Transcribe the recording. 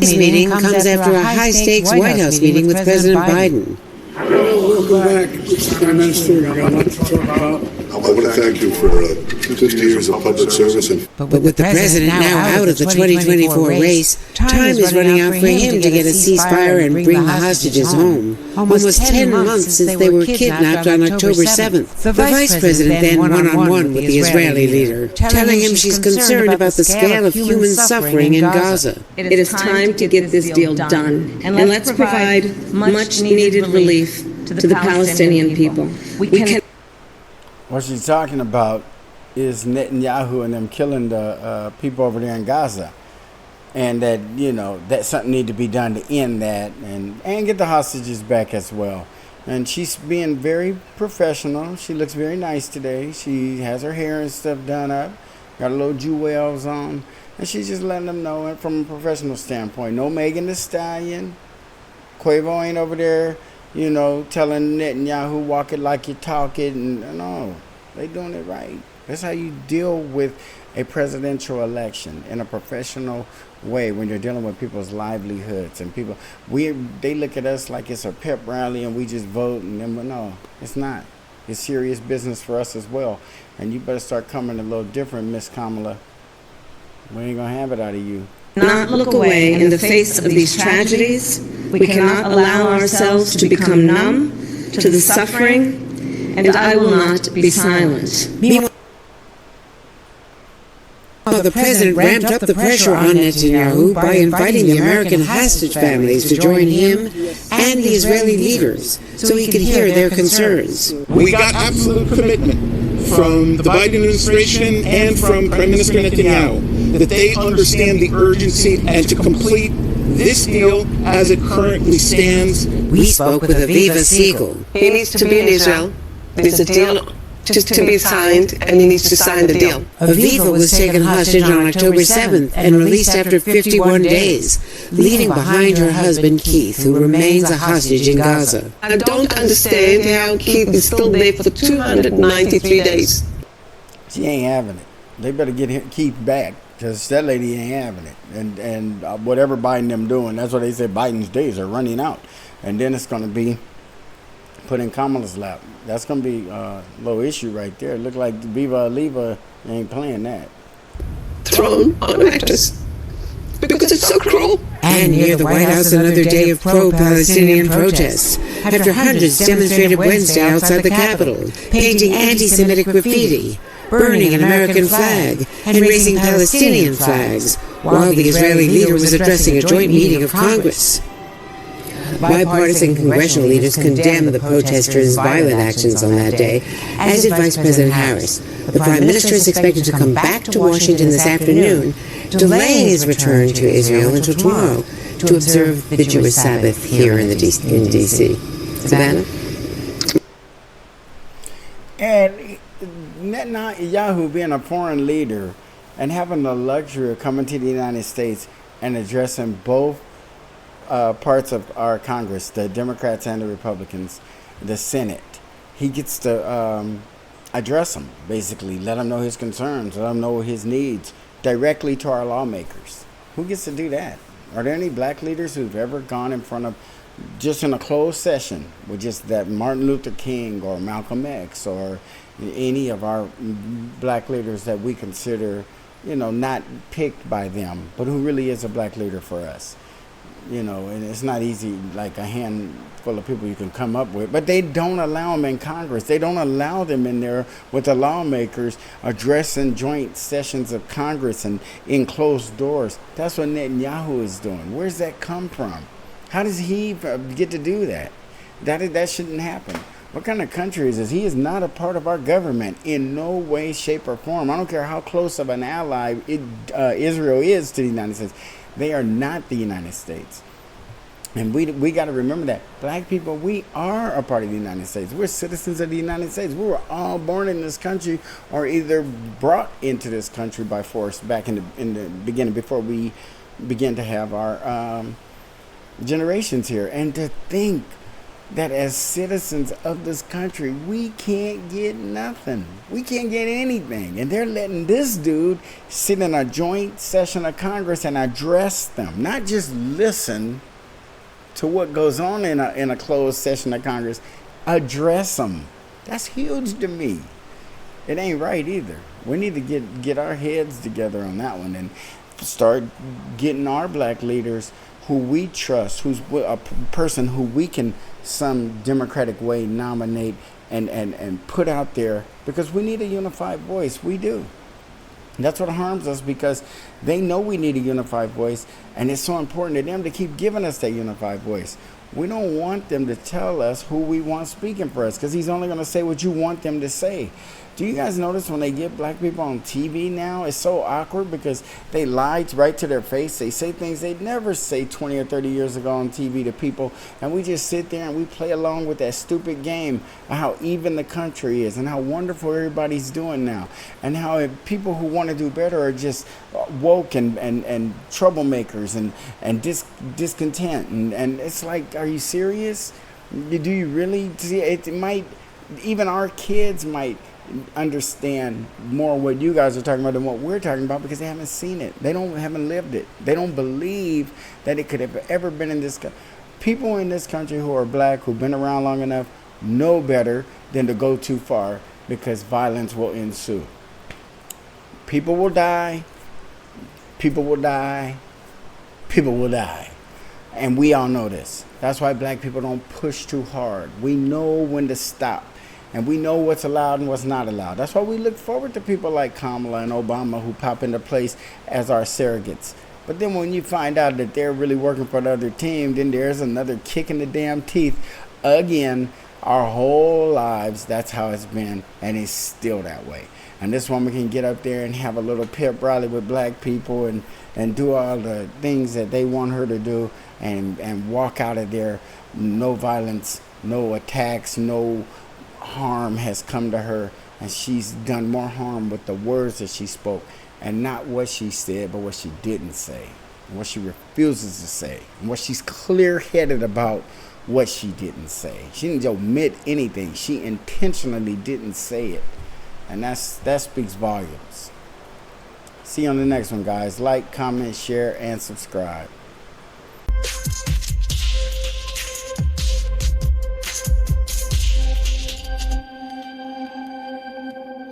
This meeting comes after a high-stakes White House meeting with President Biden. Welcome back, Prime Minister. We got a lot to talk about. I want to thank you for 50 years of public service. But with the president now out of the 2024 race, time is running out for him to get a ceasefire and bring the hostages home. Almost 10 months since they were kidnapped on October 7th. The vice president then one-on-one with the Israeli leader, telling him she's concerned about the scale of human suffering in Gaza. It is time to get this deal done, and let's provide much-needed relief to the Palestinian people. What she's talking about is Netanyahu and them killing the people over there in Gaza. And that, that something need to be done to end that and get the hostages back as well. And she's being very professional. She looks very nice today. She has her hair and stuff done up, got a little jewels on. And she's just letting them know from a professional standpoint. No Megan Thee Stallion. Quavo ain't over there, telling Netanyahu walk it like you talk it. And no, they doing it right. That's how you deal with a presidential election in a professional way when you're dealing with people's livelihoods and people. They look at us like it's a pep rally and we just vote and then, but no, it's not. It's serious business for us as well. And you better start coming a little different, Miss Kamala. We ain't gonna have it out of you. Not look away in the face of these tragedies. We cannot allow ourselves to become numb to the suffering, and I will not be silent. The president ramped up the pressure on Netanyahu by inviting the American hostage families to join him and the Israeli leaders so he could hear their concerns. We got absolute commitment from the Biden administration and from Prime Minister Netanyahu that they understand the urgency and to complete this deal as it currently stands. We spoke with Aviva Siegel. He needs to be in Israel. There's a deal to be signed, and he needs to sign the deal. Aviva was taken hostage on October 7th and released after 51 days, leaving behind her husband Keith, who remains a hostage in Gaza. I don't understand how Keith is still there for 293 days. She ain't having it. They better get Keith back, because that lady ain't having it. And whatever Biden them doing, that's what they say Biden's days are running out. And then it's going to be put in Kamala's lap. That's going to be a low issue right there. Look like Viva Oliva ain't playing that. Thrown on actors. Because it's so cruel. And near the White House, another day of pro-Palestinian protests, after hundreds demonstrated Wednesday outside the Capitol, painting anti-Semitic graffiti, burning an American flag, and raising Palestinian flags, while the Israeli leader was addressing a joint meeting of Congress. Bipartisan congressional leaders condemned the protesters' violent actions on that day, as did Vice President Harris. The Prime Minister is expected to come back to Washington this afternoon, delaying his return to Israel until tomorrow to observe the Jewish Sabbath here in D.C. Savannah? And Netanyahu being a foreign leader and having the luxury of coming to the United States and addressing both parts of our Congress, the Democrats and the Republicans, the Senate, he gets to address them, basically, let them know his concerns, let them know his needs directly to our lawmakers. Who gets to do that? Are there any black leaders who've ever gone in front of, just in a closed session, with just that Martin Luther King or Malcolm X or any of our black leaders that we consider, not picked by them, but who really is a black leader for us? And it's not easy, like a handful of people you can come up with, but they don't allow them in Congress. They don't allow them in there with the lawmakers addressing joint sessions of Congress and in closed doors. That's what Netanyahu is doing. Where's that come from? How does he get to do that? That shouldn't happen. What kind of country is this? He is not a part of our government in no way, shape, or form. I don't care how close of an ally Israel is to the United States. They are not the United States. And we got to remember that. Black people, we are a part of the United States. We're citizens of the United States. We were all born in this country or either brought into this country by force back in the beginning before we began to have our generations here. And to think that as citizens of this country, we can't get nothing. We can't get anything. And they're letting this dude sit in a joint session of Congress and address them, not just listen to what goes on in a closed session of Congress, address them. That's huge to me. It ain't right either. We need to get our heads together on that one and start getting our black leaders who we trust, who's a person who we can some democratic way nominate and put out there, because we need a unified voice. We do. And that's what harms us, because they know we need a unified voice, and it's so important to them to keep giving us that unified voice. We don't want them to tell us who we want speaking for us, because he's only going to say what you want them to say. Do you guys notice when they get black people on TV now, it's so awkward because they lie right to their face. They say things they'd never say 20 or 30 years ago on TV to people, and we just sit there and we play along with that stupid game of how even the country is and how wonderful everybody's doing now, and how people who want to do better are just woke and troublemakers and discontent. And it's like, are you serious? Do you really see it? Might even our kids might understand more what you guys are talking about than what we're talking about, because they haven't seen it. They haven't lived it. They don't believe that it could have ever been in this country. People in this country who are black, who've been around long enough, know better than to go too far, because violence will ensue. People will die. People will die. People will die. And we all know this. That's why black people don't push too hard. We know when to stop. And we know what's allowed and what's not allowed. That's why we look forward to people like Kamala and Obama, who pop into place as our surrogates. But then when you find out that they're really working for the other team, then there's another kick in the damn teeth. Again, our whole lives, that's how it's been, and it's still that way. And this woman can get up there and have a little pep rally with black people and do all the things that they want her to do, and walk out of there. No violence, no attacks, no harm has come to her, and she's done more harm with the words that she spoke, and not what she said, but what she didn't say, and what she refuses to say, and what she's clear-headed about what she didn't say. She didn't omit anything. She intentionally didn't say it, and that speaks volumes. See you on the next one, guys. Like, comment, share, and subscribe.